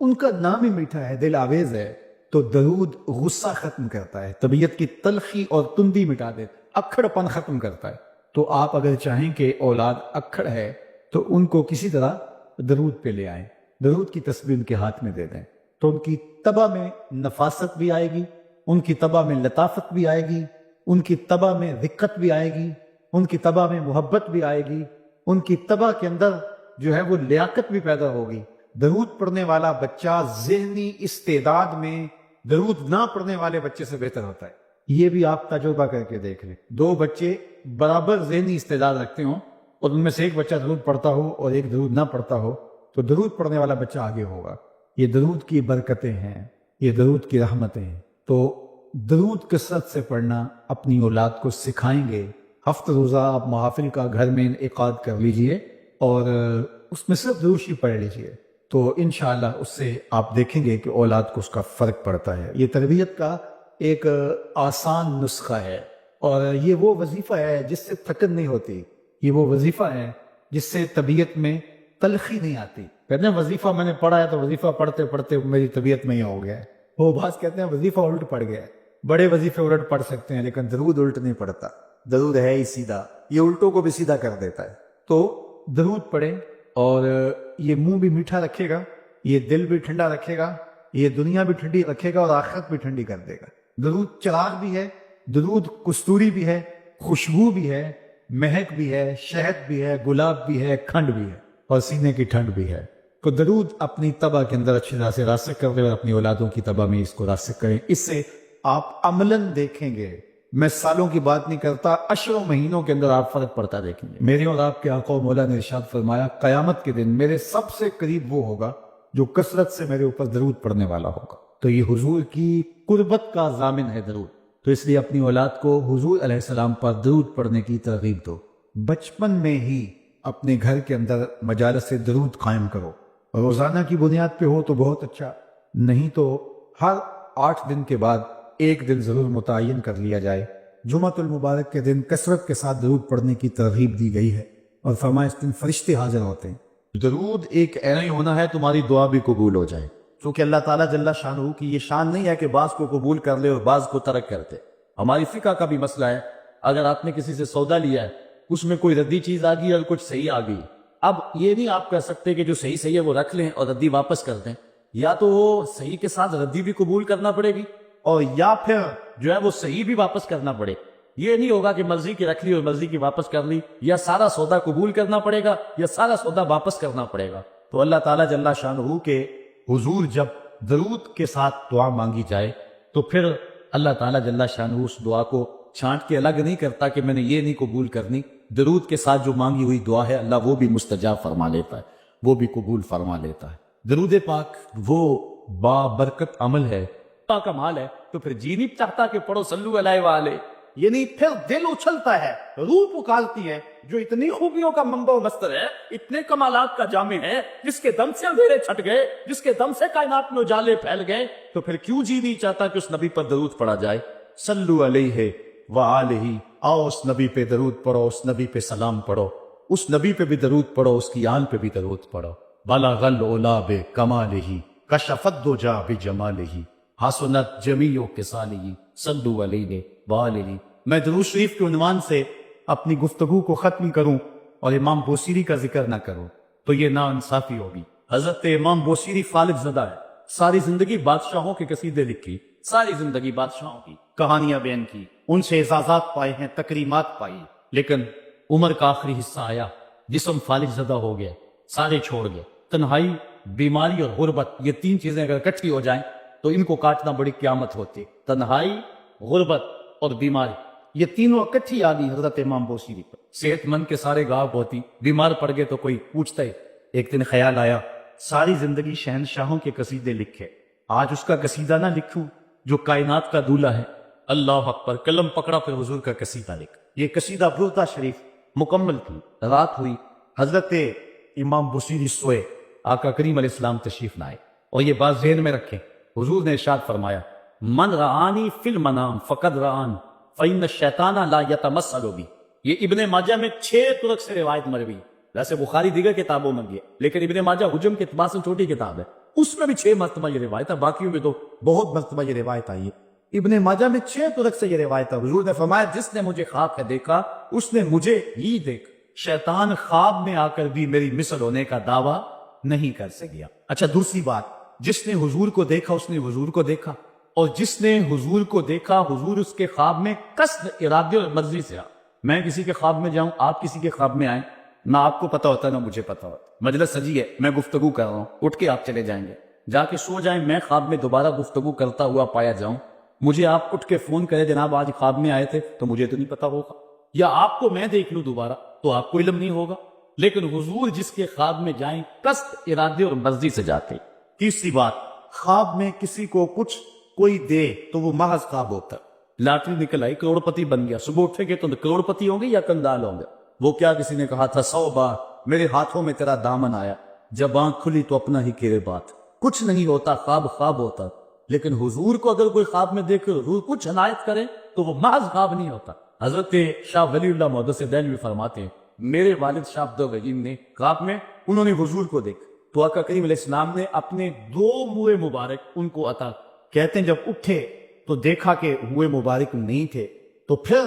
ان کا نام ہی میٹھا ہے، دل آویز ہے، تو درود غصہ ختم کرتا ہے، طبیعت کی تلخی اور تندی مٹا دیتا ہے، اکھڑ پن ختم کرتا ہے۔ تو آپ اگر چاہیں کہ اولاد اکھڑ ہے تو ان کو کسی طرح درود پہ لے آئیں، درود کی تسبیح ان کے ہاتھ میں دے دیں، تو ان کی طبع میں نفاست بھی آئے گی، ان کی طبع میں لطافت بھی آئے گی، ان کی طبع میں رقت بھی آئے گی، ان کی طبع میں محبت بھی آئے گی، ان کی طبع کے اندر جو ہے وہ لیاقت بھی پیدا ہوگی۔ درود پڑھنے والا بچہ ذہنی استعداد میں درود نہ پڑھنے والے بچے سے بہتر ہوتا ہے۔ یہ بھی آپ تجربہ کر کے دیکھ لیں، دو بچے برابر ذہنی استعداد رکھتے ہوں اور ان میں سے ایک بچہ درود پڑھتا ہو اور ایک درود نہ پڑھتا ہو، تو درود پڑھنے والا بچہ آگے ہوگا۔ یہ درود کی برکتیں ہیں، یہ درود کی رحمتیں ہیں۔ تو درود کثرت سے پڑھنا اپنی اولاد کو سکھائیں گے۔ ہفتہ روزہ آپ محافل کا گھر میں انعقاد کر لیجئے اور اس میں صرف درود شریف پڑھ لیجئے، تو انشاءاللہ اس سے آپ دیکھیں گے کہ اولاد کو اس کا فرق پڑتا ہے۔ یہ تربیت کا ایک آسان نسخہ ہے، اور یہ وہ وظیفہ ہے جس سے تھکن نہیں ہوتی، یہ وہ وظیفہ ہے جس سے طبیعت میں تلخی نہیں آتی۔ کہتے ہیں وظیفہ میں نے پڑھا ہے تو وظیفہ پڑھتے پڑھتے میری طبیعت میں ہی ہو گیا ہے۔ وہ بعض کہتے ہیں وظیفہ الٹ پڑ گیا ہے۔ بڑے وظیفے الٹ پڑھ سکتے ہیں لیکن درود الٹ نہیں پڑتا، درود ہے ہی سیدھا، یہ الٹوں کو بھی سیدھا کر دیتا ہے۔ تو درود پڑھیں، اور یہ منہ بھی میٹھا رکھے گا، یہ دل بھی ٹھنڈا رکھے گا، یہ دنیا بھی ٹھنڈی رکھے گا اور آخرت بھی ٹھنڈی کر دے گا۔ درود چراغ بھی ہے، درود کستوری بھی ہے، خوشبو بھی ہے، مہک بھی ہے، شہد بھی ہے، گلاب بھی ہے، کھنڈ بھی ہے، اور سینے کی ٹھنڈ بھی ہے۔ تو درود اپنی طبع کے اندر اچھی طرح سے راسخ کر دیں اور اپنی اولادوں کی طبع میں اس کو راسخ کریں۔ اس سے آپ عملاً دیکھیں گے، میں سالوں کی بات نہیں کرتا، اشروں مہینوں کے اندر آپ فرق پڑتا دیکھیں گے۔ میرے اور آپ کے آقا و مولا نے ارشاد فرمایا، قیامت کے دن میرے سب سے قریب وہ ہوگا جو کثرت سے میرے اوپر درود پڑھنے والا ہوگا۔ تو یہ حضور کی قربت کا ضامن ہے درود، تو اس لیے اپنی اولاد کو حضور علیہ السلام پر درود پڑھنے کی ترغیب دو۔ بچپن میں ہی اپنے گھر کے اندر مجالس درود قائم کرو، روزانہ کی بنیاد پہ ہو تو بہت اچھا، نہیں تو ہر 8 دن کے بعد ایک دن ضرور متعین کر لیا جائے۔ جمعۃ المبارک کے دن کثرت کے ساتھ درود پڑھنے کی ترغیب دی گئی ہے، اور فرمایا اس دن فرشتے حاضر ہوتے ہیں۔ درود ایک ایسا ہی ہونا ہے تمہاری دعا بھی قبول ہو جائے، کیونکہ اللہ تعالیٰ جل شانہ کی یہ شان نہیں ہے کہ بعض کو قبول کر لے اور بعض کو ترک کر دے۔ ہماری فقہ کا بھی مسئلہ ہے، اگر آپ نے کسی سے سودا لیا ہے، اس میں کوئی ردی چیز آ گئی اور کچھ صحیح آ گئی، اب یہ نہیں آپ کہہ سکتے کہ جو صحیح ہے وہ رکھ لیں اور ردی واپس کر دیں، یا تو وہ صحیح کے ساتھ ردی بھی قبول کرنا پڑے گی، اور یا پھر جو ہے وہ صحیح بھی واپس کرنا پڑے۔ یہ نہیں ہوگا کہ مرضی کی رکھ لی اور مرضی کی واپس کر لی، یا سارا سودا قبول کرنا پڑے گا یا سارا سودا واپس کرنا پڑے گا۔ تو اللہ تعالیٰ جل شانہ کے حضور جب درود کے ساتھ دعا مانگی جائے تو پھر اللہ تعالیٰ جل شانہ اس دعا کو چھانٹ کے الگ نہیں کرتا کہ میں نے یہ نہیں قبول کرنی۔ درود کے ساتھ جو مانگی ہوئی دعا ہے اللہ وہ بھی مستجاب فرما لیتا ہے، وہ بھی قبول فرما لیتا ہے۔ درود پاک وہ بابرکت عمل ہے، کمال ہے، تو پھر جی نہیں چاہتا کہ پڑھو صلو علیہ وآلہ، یعنی پھر دل اچھلتا ہے، روح پکارتی ہے، جو اتنی خوبیوں کا منبع و مصدر ہے، اتنے کمالات کا جامع ہے، جس کے دم سے اندھیرے چھٹ گئے، جس کے دم سے کائنات میں اجالے پھیل گئے، تو پھر کیوں جی نہیں چاہتا کہ اس نبی پر درود پڑھا جائے؟ صلو علیہ وآلہ، آؤ اس نبی پہ درود پڑھو، اس نبی پہ سلام پڑھو، اس نبی پہ بھی درود پڑھو، اس کی آل پہ بھی درود پڑھو۔ بلغ العلا بکمالہ، کشف الدجی بجمالہ، حسنت جمیع خصالہ، صلو علیہ وآلہ۔ میں درود شریف کے عنوان سے اپنی گفتگو کو ختم کروں اور امام بوصیری کا ذکر نہ کروں تو یہ ناانصافی ہوگی۔ حضرت امام بوصیری فالج زدہ ہے، ساری زندگی بادشاہوں کے قصیدے لکھی، ساری زندگی بادشاہوں کی کہانیاں بیان کی، ان سے اعزازات پائے ہیں، تکریمات پائی، لیکن عمر کا آخری حصہ آیا، جسم فالج زدہ ہو گیا، سارے چھوڑ گئے۔ تنہائی، بیماری اور غربت، یہ 3 چیزیں اگر اکٹھی ہو جائیں تو ان کو کاٹنا بڑی قیامت ہوتی۔ تنہائی، غربت اور بیماری، یہ تینوں اکٹھی آ گئی حضرت امام بوصیری پر۔ صحت مند کے سارے گاؤ ہوتی، بیمار پڑ گئے تو کوئی پوچھتا ہے۔ ایک دن خیال آیا ساری زندگی شہنشاہوں کے قصیدے لکھے، آج اس کا قصیدہ نہ لکھوں جو کائنات کا دولہ ہے۔ اللہ اکبر، قلم پکڑا، پھر حضور کا قصیدہ لکھ۔ یہ قصیدہ بردہ شریف مکمل کی، رات ہوئی، حضرت امام بوصیری سوئے، آقا کریم علیہ السلام تشریف لائے، اور یہ بات ذہن میں رکھیں، حضور نے ارشاد فرمایا، من رآنی فی المنام فقد رآن فإن الشیطان لا یتمثل بی۔ یہ ابن ماجہ میں 6 طرق سے روایت مروی، ویسے بخاری دیگر کتابوں میں بھی ہے، لیکن ابن ماجہ حجم کے اعتبار سے چھوٹی کتاب ہے، اس میں بھی 6 مرتبہ یہ روایت ہے، باقیوں میں تو بہت مرتبہ یہ روایت آئی ہے۔ ابن ماجہ میں 6 طرق سے یہ روایت ہے۔ حضور نے فرمایا جس نے مجھے خواب میں دیکھا اس نے مجھے ہی دیکھا، شیطان خواب میں آ کر بھی میری مثل ہونے کا دعویٰ نہیں کر سکیا۔ اچھا دوسری بات، جس نے حضور کو دیکھا اس نے حضور کو دیکھا، اور جس نے حضور کو دیکھا حضور اس کے خواب میں قصد، ارادے اور مرضی سے آ۔ میں کسی کے خواب میں جاؤں، آپ کسی کے خواب میں آئیں، نہ آپ کو پتا ہوتا نہ مجھے پتا ہوتا، مجلس سجی ہے، میں گفتگو کر رہا ہوں، اٹھ کے آپ چلے جائیں گے، جا کے سو جائیں، میں خواب میں دوبارہ گفتگو کرتا ہوا پایا جاؤں، مجھے آپ اٹھ کے فون کرے جناب آج خواب میں آئے تھے، تو مجھے تو نہیں پتا ہوگا، یا آپ کو میں دیکھ لوں دوبارہ تو آپ کو علم نہیں ہوگا۔ لیکن حضور جس کے خواب میں جائیں قصد، ارادے اور مرضی سے جاتے۔ تیسری بات، خواب میں کسی کو کچھ کوئی دے تو وہ محض خواب ہوتا ہے۔ لاٹری نکل آئی، کروڑ پتی بن گیا، صبح اٹھے گے تو کروڑ پتی ہوں گے یا کنگال ہوں گے؟ وہ کیا کسی نے کہا تھا 100 بار میرے ہاتھوں میں تیرا دامن آیا، جب آنکھ کھلی تو اپنا ہی کیرے بات۔ کچھ نہیں ہوتا، خواب خواب ہوتا۔ لیکن حضور کو اگر کوئی خواب میں دیکھے، حضور کچھ عنایت کرے تو وہ محض خواب نہیں ہوتا۔ حضرت شاہ ولی اللہ محدث دہلوی فرماتے ہیں میرے والد شاہ عبد الرحیم نے خواب میں انہوں نے حضور کو دیکھا تو آقا کریم علیہ السلام نے اپنے 2 منہ مبارک ان کو عطا، کہتے ہیں جب اٹھے تو دیکھا کہ منہ مبارک نہیں تھے، تو پھر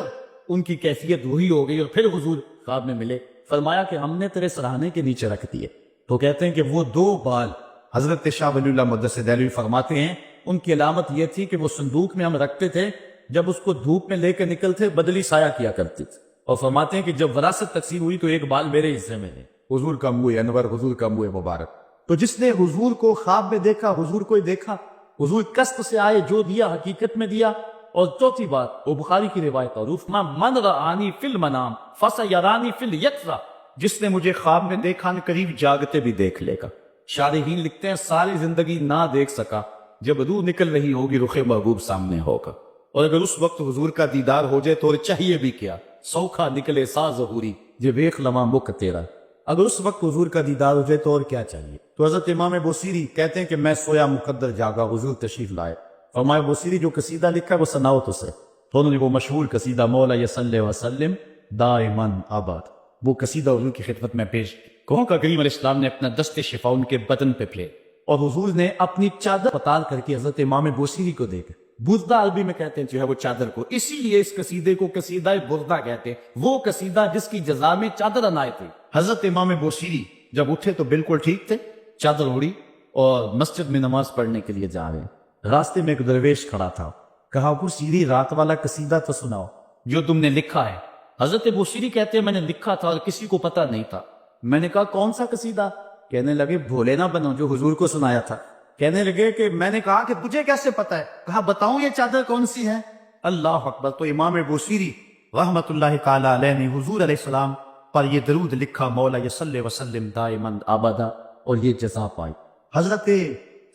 ان کی کیفیت وہی ہو گئی اور پھر حضور خواب میں ملے، فرمایا کہ ہم نے تیرے سرہانے کے نیچے رکھ دیے۔ تو کہتے ہیں کہ وہ 2 بال حضرت شاہ ولی اللہ محدث دہلوی فرماتے ہیں ان کی علامت یہ تھی کہ وہ صندوق میں ہم رکھتے تھے، جب اس کو دھوپ میں لے کے نکلتے بدلی سایہ کیا کرتے تھے، اور فرماتے ہیں کہ جب وراثت تقسیم ہوئی تو 1 بال میرے حصے میں ہے، حضور کا منہ انور، حضور کا منہ مبارک۔ تو جس نے حضور کو خواب میں دیکھا حضور کو ہی دیکھا، حضور قصد سے آئے، جو دیا حقیقت میں دیا۔ اور چوتھی بات، وہ بخاری کی روایت اور من رآنی فی المنام فسیرانی فی الیقظہ، جس نے مجھے خواب میں دیکھا نہ قریب جاگتے بھی دیکھ لے گا۔ شارحین لکھتے ہیں ساری زندگی نہ دیکھ سکا، جب روح نکل رہی ہوگی رخ محبوب سامنے ہوگا، اور اگر اس وقت حضور کا دیدار ہو جائے تو چاہیے بھی کیا، سوکھا نکلے سا ظہوری جب ایک لمحہ مک تیرا، اگر اس وقت حضور کا دیدار ہو جائے تو اور کیا چاہیے۔ تو حضرت امام بوصیری کہتے ہیں کہ میں سویا مقدر جاگا، حضور تشریف لائے، فرمایا بوصیری جو قصیدہ لکھا ہے وہ سناؤ تو سے، تو انہوں نے وہ مشہور قصیدہ مولا یصلی وسلم دائماً آباد، وہ قصیدہ حضور کی خدمت میں پیش کہوں کہ کریم علیہ السلام نے اپنا دست شفا ان کے بدن پہ پھیرا، اور حضور نے اپنی چادر پتال کر کے حضرت امام بوصیری کو دیکھا۔ بردہ عربی میں کہتے ہیں جو ہے وہ چادر کو، اسی لیے اس قصیدے کو قصیدہ بردہ کہتے ہیں، وہ قصیدہ جس کی جزا میں چادر عنایت تھی۔ حضرت امام بوصیری جب اٹھے تو بالکل ٹھیک تھے، چادر اوڑی اور مسجد میں نماز پڑھنے کے لیے جا رہے ہیں۔ راستے میں ایک درویش کھڑا تھا، کہا بوصیری رات والا قصیدہ تو سناؤ جو تم نے لکھا ہے۔ حضرت بوصیری کہتے ہیں میں نے لکھا تھا اور کسی کو پتہ نہیں تھا۔ میں نے کہا کون سا قصیدہ؟ کہنے لگے بھولے نہ بنو جو حضور کو سنایا تھا۔ کہنے لگے کہ میں نے کہا کہ تجھے کیسے پتا ہے؟ کہا بتاؤں یہ چادر کون سی ہے؟ اللہ اکبر! تو امام بوصیری رحمت اللہ تعالی علیہ نے حضور علیہ السلام پر یہ درود لکھا مولا یصلی وسلم دائماً ابدا، اور یہ جزا پائی۔ حضرت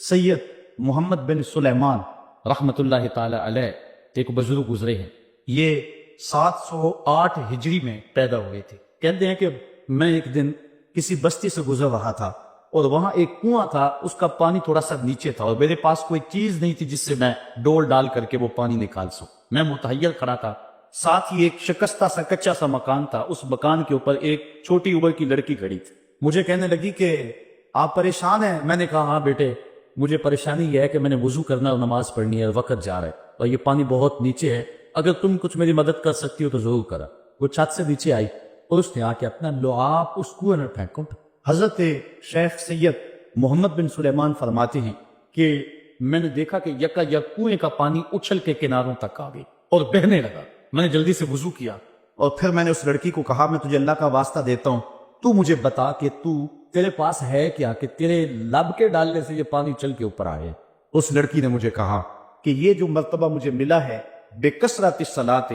سید محمد بن سلیمان رحمت اللہ تعالی علیہ ایک بزرگ گزرے ہیں، یہ 708 ہجری میں پیدا ہوئے تھے۔ کہتے ہیں کہ میں ایک دن کسی بستی سے گزر رہا تھا اور وہاں ایک کنواں تھا، اس کا پانی تھوڑا سا نیچے تھا اور میرے پاس کوئی چیز نہیں تھی جس سے میں ڈول ڈال کر کے وہ پانی نکال سکوں۔ میں متحیر کھڑا تھا، ساتھ ہی ایک شکستہ سا کچا سا مکان تھا، اس مکان کے اوپر ایک چھوٹی عمر کی لڑکی کھڑی تھی۔ مجھے کہنے لگی کہ آپ پریشان ہیں؟ میں نے کہا ہاں بیٹے، مجھے پریشانی یہ ہے کہ میں نے وضو کرنا اور نماز پڑھنی ہے، وقت جا رہا ہے اور یہ پانی بہت نیچے ہے، اگر تم کچھ میری مدد کر سکتی ہو تو ضرور کرا۔ وہ چھت سے نیچے آئی اور اس نے آ کے اپنا لعاب اس کنویں میں پھینکا۔ حضرت شیخ سید محمد بن سلیمان فرماتے ہیں کہ میں نے دیکھا کہ یکا یک کنویں کا پانی اچھل کے کناروں تک آ گئی اور بہنے لگا۔ میں نے جلدی سے وضو کیا اور پھر میں نے اس لڑکی کو کہا میں تجھے اللہ کا واسطہ دیتا ہوں، تو مجھے بتا کہ تیرے پاس ہے کیا کہ تیرے لب کے ڈالنے سے یہ پانی چل کے اوپر آئے۔ اس لڑکی نے مجھے کہا کہ یہ جو مرتبہ مجھے ملا ہے بے کثرت الصلاۃ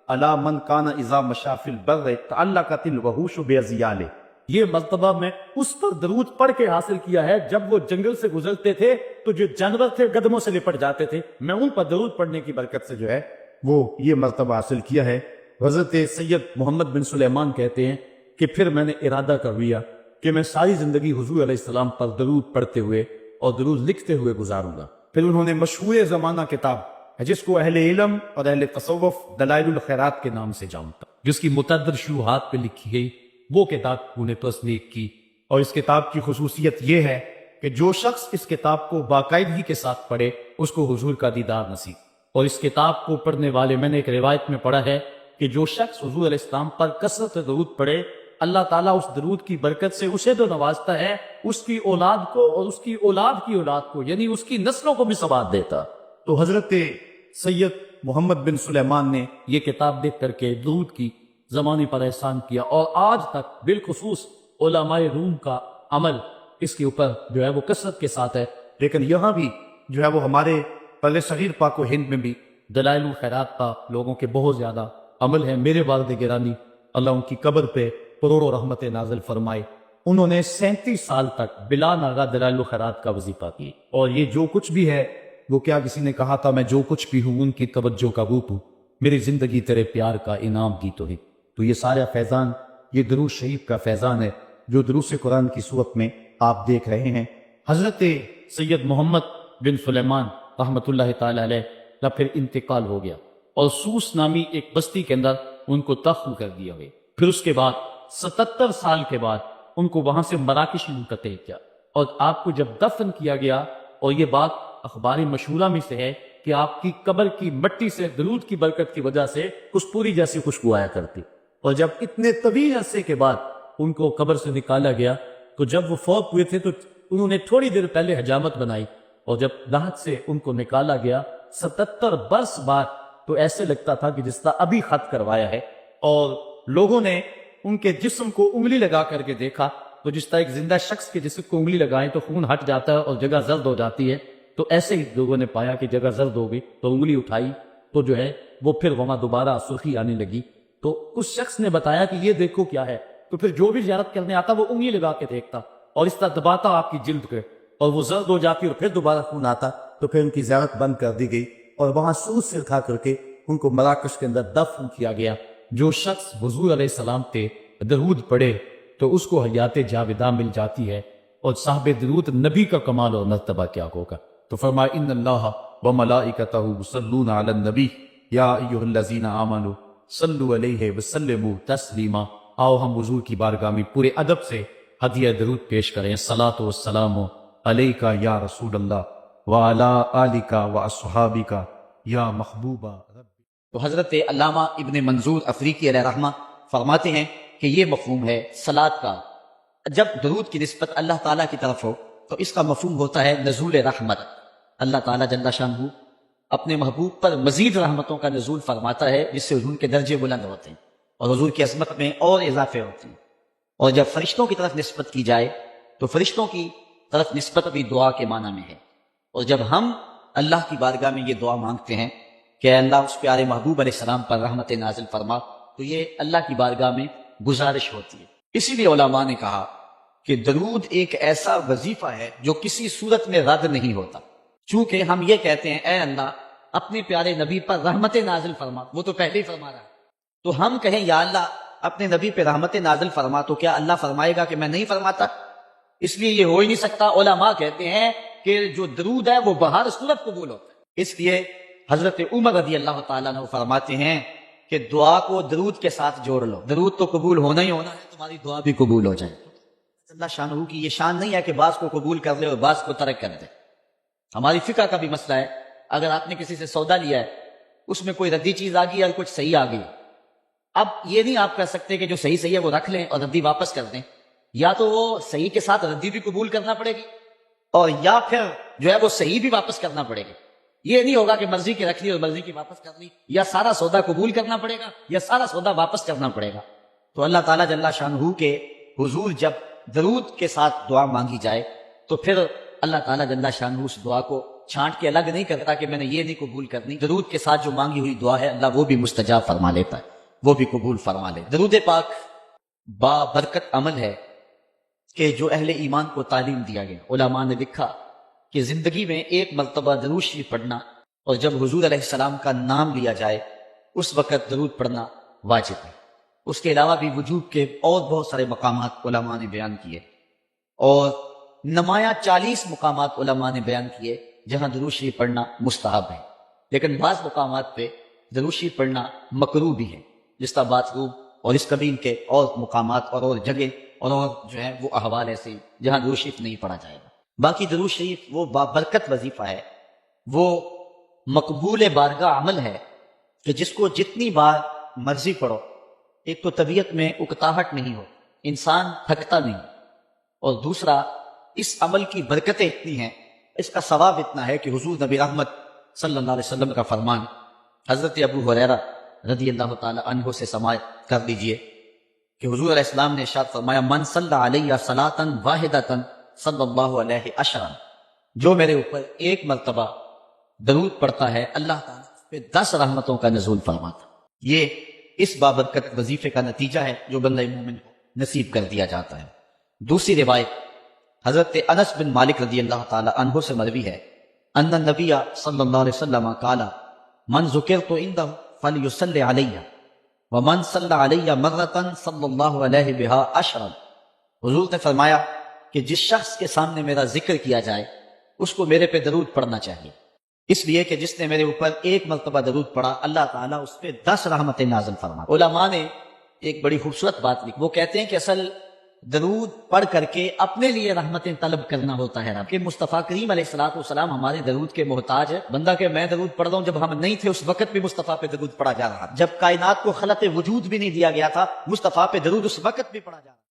علی من کان اذا مشى فی البر تعلقت الوحوش باذیال، یہ مرتبہ میں اس پر درود پڑھ کے حاصل کیا ہے جب وہ جنگل سے گزرتے تھے تو جو جانور تھے قدموں سے لپٹ جاتے تھے، میں ان پر درود پڑھنے کی برکت سے جو ہے وہ یہ مرتبہ حاصل کیا ہے۔ حضرت سید محمد بن سلیمان کہتے ہیں کہ پھر میں نے ارادہ کر لیا کہ میں ساری زندگی حضور علیہ السلام پر درود پڑھتے ہوئے اور درود لکھتے ہوئے گزاروں گا۔ پھر انہوں نے مشہور زمانہ کتاب جس کو اہل علم اور اہل تصوف دلائل الخیرات کے نام سے جانتا، جس کی متعدد شروحات پہ لکھی گئی، وہ کتاب انہوں نے تصنیف کی، اور اس کتاب کی خصوصیت یہ ہے کہ کہ جو شخص اس کتاب کو باقاعدگی کے ساتھ پڑھے اس کو حضور کا دیدار نصیب۔ اور اس کتاب کو پڑھنے والے، میں نے ایک روایت میں پڑھا ہے کہ جو شخص حضور علیہ السلام پر کثرت سے درود پڑھے، اللہ تعالیٰ اس درود کی برکت سے اسے تو نوازتا ہے، اس کی اولاد کو اور اس کی اولاد کی اولاد کو، یعنی اس کی نسلوں کو بھی ثواب دیتا۔ تو حضرت سید محمد بن سلیمان نے یہ کتاب دیکھ کر کے درود کی زمانے پر احسان کیا، اور آج تک بالخصوص علماء روم کا عمل اس کے اوپر جو ہے وہ کثرت کے ساتھ ہے۔ لیکن یہاں بھی جو ہے وہ ہمارے پل صغیر پاک و ہند میں بھی دلائل الخیرات کا لوگوں کے بہت زیادہ عمل ہے۔ میرے والد گرامی اللہ ان کی قبر پہ کروڑوں رحمت نازل فرمائے، انہوں نے 37 سال تک بلا ناغہ دلائل الخیرات کا وظیفہ کی، اور یہ جو کچھ بھی ہے وہ کیا کسی نے کہا تھا میں جو کچھ بھی ہوں ان کی توجہ کا روپ ہوں، میری زندگی تیرے پیار کا انعام دی تو ہے۔ تو یہ سارا فیضان یہ درود شریف کا فیضان ہے جو دروس قرآن کی صورت میں آپ دیکھ رہے ہیں۔ حضرت سید محمد بن سلیمان رحمت اللہ تعالی علیہ کا پھر انتقال ہو گیا، اور سوس نامی ایک بستی کے اندر ان کو دفن کر دیا گیا۔ پھر اس کے بعد 77 سال کے بعد ان کو وہاں سے مراکش منتقل کیا، اور آپ کو جب دفن کیا گیا، اور یہ بات اخبار مشہورہ میں سے ہے کہ آپ کی قبر کی مٹی سے درود کی برکت کی وجہ سے کسپوری جیسی خوشبو آیا کرتی، اور جب اتنے طویل عرصے کے بعد ان کو قبر سے نکالا گیا تو جب وہ فوت ہوئے تھے تو انہوں نے تھوڑی دیر پہلے حجامت بنائی، اور جب لحد سے ان کو نکالا گیا 77 برس بعد تو ایسے لگتا تھا کہ جس طرح ابھی خط کروایا ہے، اور لوگوں نے ان کے جسم کو انگلی لگا کر کے دیکھا تو جس طرح ایک زندہ شخص کے جسم کو انگلی لگائیں تو خون ہٹ جاتا ہے اور جگہ زرد ہو جاتی ہے، تو ایسے ہی لوگوں نے پایا کہ جگہ زرد ہو گئی تو انگلی اٹھائی تو جو ہے وہ پھر وہاں دوبارہ سرخی آنے لگی۔ تو اس شخص نے بتایا کہ یہ دیکھو کیا ہے، تو پھر جو بھی زیارت کرنے آتا وہ انگلی لگا کے دیکھتا اور اس طرح دباتا آپ کی جلد پہ، اور وہ زرد ہو جاتی اور پھر دوبارہ خون آتا، تو پھر ان کی زیارت بند کر دی گئی اور وہاں سود سے اٹھا کر کے ان کو مراکش کے اندر دفن کیا گیا۔ جو شخص حضور علیہ السلام پہ درود پڑھے تو اس کو حیات جاودہ مل جاتی ہے، اور صاحب درود نبی کا کمال اور مرتبہ کیا ہوگا۔ تو فرمایا ان اللہ وملائکتہ یصلون علی النبی یا ایھا الذین آمنوا صلوا علیہ وسلموا تسلیما۔ آؤ ہم حضور کی بارگاہ میں پورے ادب سے ہدیہ درود پیش کریں۔ الصلاۃ والسلام علیک یا رسول اللہ وعلی آلک واصحابک یا محبوب رب۔ تو حضرت علامہ ابن منظور افریقی علیہ رحمہ فرماتے ہیں کہ یہ مفہوم ہے صلاۃ کا۔ جب درود کی نسبت اللہ تعالیٰ کی طرف ہو تو اس کا مفہوم ہوتا ہے نزول رحمت۔ اللہ تعالیٰ جل شانہ اپنے محبوب پر مزید رحمتوں کا نزول فرماتا ہے جس سے حضور کے درجے بلند ہوتے ہیں اور حضور کی عظمت میں اور اضافے ہوتے ہیں۔ اور جب فرشتوں کی طرف نسبت کی جائے تو فرشتوں کی طرف نسبت بھی دعا کے معنی میں ہے، اور جب ہم اللہ کی بارگاہ میں یہ دعا مانگتے ہیں کہ اے اللہ اس پیارے محبوب علیہ السلام پر رحمت نازل فرما، تو یہ اللہ کی بارگاہ میں گزارش ہوتی ہے۔ اسی لیے علماء نے کہا کہ درود ایک ایسا وظیفہ ہے جو کسی صورت میں رد نہیں ہوتا، چونکہ ہم یہ کہتے ہیں اے اللہ اپنے پیارے نبی پر رحمت نازل فرما، وہ تو پہلے ہی فرما رہا ہے، تو ہم کہیں یا اللہ اپنے نبی پہ رحمت نازل فرما، تو کیا اللہ فرمائے گا کہ میں نہیں فرماتا؟ اس لیے یہ ہو ہی نہیں سکتا۔ علماء کہتے ہیں کہ جو درود ہے وہ بہر صورت قبول ہوتا ہے۔ اس لیے حضرت عمر رضی اللہ تعالیٰ عنہ فرماتے ہیں کہ دعا کو درود کے ساتھ جوڑ لو، درود تو قبول ہونا ہی ہونا ہے، تمہاری دعا بھی قبول ہو جائے۔ اللہ شانہ کی یہ شان نہیں ہے کہ بعض کو قبول کر لے اور بعض کو ترک کر دے۔ ہماری فقہ کا بھی مسئلہ ہے، اگر آپ نے کسی سے سودا لیا ہے، اس میں کوئی ردی چیز آ گئی اور کچھ صحیح آ گئی، اب یہ نہیں آپ کہہ سکتے کہ جو صحیح ہے وہ رکھ لیں اور ردی واپس کر دیں، یا تو وہ صحیح کے ساتھ ردی بھی قبول کرنا پڑے گی اور یا پھر جو ہے وہ صحیح بھی واپس کرنا پڑے گی۔ یہ نہیں ہوگا کہ مرضی کی رکھ لی اور مرضی کی واپس کر لی، یا سارا سودا قبول کرنا پڑے گا یا سارا سودا واپس کرنا پڑے گا۔ تو اللہ تعالیٰ جل شانہ کے حضور جب درود کے ساتھ دعا مانگی جائے تو پھر اللہ تعالیٰ جل شانہ اس دعا کو چھانٹ کے الگ نہیں کرتا کہ میں نے یہ نہیں قبول کرنی، درود کے ساتھ جو مانگی ہوئی دعا ہے اللہ وہ بھی مستجاب فرما لیتا ہے، وہ بھی قبول فرما لے۔ درود پاک با برکت عمل ہے کہ جو اہل ایمان کو تعلیم دیا گیا۔ علماء نے لکھا کہ زندگی میں ایک مرتبہ درود شریف پڑھنا اور جب حضور علیہ السلام کا نام لیا جائے اس وقت درود پڑھنا واجب ہے۔ اس کے علاوہ بھی وجوب کے اور بہت سارے مقامات علماء نے بیان کیے، اور نمایاں 40 مقامات علماء نے بیان کیے جہاں درود شریف پڑھنا مستحب ہے، لیکن بعض مقامات پہ درود شریف پڑھنا مکروہ بھی ہے، جس طرح باتھ روم اور اس قبیل کے اور مقامات اور جگہ اور جو ہے وہ احوال ایسے جہاں درود شریف نہیں پڑھا جائے گا۔ باقی درود شریف وہ بابرکت وظیفہ ہے، وہ مقبول بارگاہ عمل ہے کہ جس کو جتنی بار مرضی پڑھو، ایک تو طبیعت میں اکتاہٹ نہیں ہو، انسان تھکتا نہیں، اور دوسرا اس عمل کی برکتیں اتنی ہیں، اس کا ثواب اتنا ہے کہ حضور نبی رحمت صلی اللہ علیہ وسلم کا فرمان حضرت ابو ہریرہ رضی اللہ تعالی عنہ سے سماعت کر لیجئے کہ حضور علیہ السلام نے ارشاد فرمایا من صلی علیہ صلاۃ واحدۃ صلی اللہ علیہ عشرا، جو میرے اوپر ایک مرتبہ درود پڑھتا ہے اللہ تعالیٰ اس پہ 10 رحمتوں کا نزول فرماتا۔ یہ اس بابرکت وظیفے کا نتیجہ ہے جو بندہ مومن کو نصیب کر دیا جاتا ہے۔ دوسری روایت حضرت انس بن مالک رضی اللہ تعالی عنہ سے مروی ہے ان النبی صلی اللہ علیہ وسلم قال من ذکرت عنده فلیصلی علیہ ومن صلی علیہ مرۃ صلی اللہ علیہ بہا عشرا، حضور نے فرمایا کہ جس شخص کے سامنے میرا ذکر کیا جائے اس کو میرے پہ درود پڑھنا چاہیے، اس لیے کہ جس نے میرے اوپر ایک مرتبہ درود پڑھا اللہ تعالیٰ اس پہ 10 رحمتیں نازل فرماتا۔ علماء نے ایک بڑی خوبصورت بات لکھی، وہ کہتے ہیں کہ اصل درود پڑھ کر کے اپنے لیے رحمتیں طلب کرنا ہوتا ہے کہ مصطفیٰ کریم علیہ الصلوۃ والسلام ہمارے درود کے محتاج ہے۔ بندہ کہ میں درود پڑھ رہا ہوں، جب ہم نہیں تھے اس وقت بھی مصطفیٰ پہ درود پڑھا جا رہا، جب کائنات کو خلق وجود بھی نہیں دیا گیا تھا مصطفیٰ پہ درود اس وقت بھی پڑھا جا رہا۔